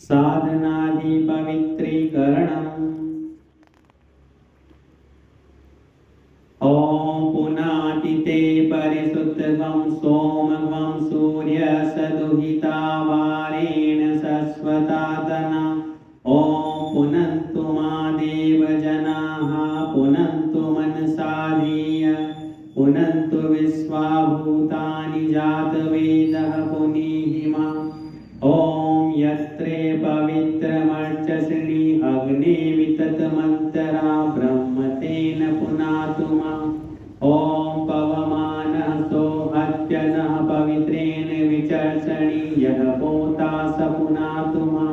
साधनादि पवित्रीकरणम्। ॐ पुनातिते परिशुद्धं सोमगं सूर्यसदुहितावारेण शश्वतातना। ॐ पुनन्तु मा देवजनाः पुनन्तु मनसा धिय पुनन्तु विश्वा भूतानि जातवेदः पुनीहि मा। ॐ यत्रे पवित्रमर्चसि अग्ने विततमन्तरा ब्रह्म तेन पुनातु मा। ॐ पवमानः सोऽहत्यनः पवित्रेण विचर्षणि यः पोता स पुनातु मा।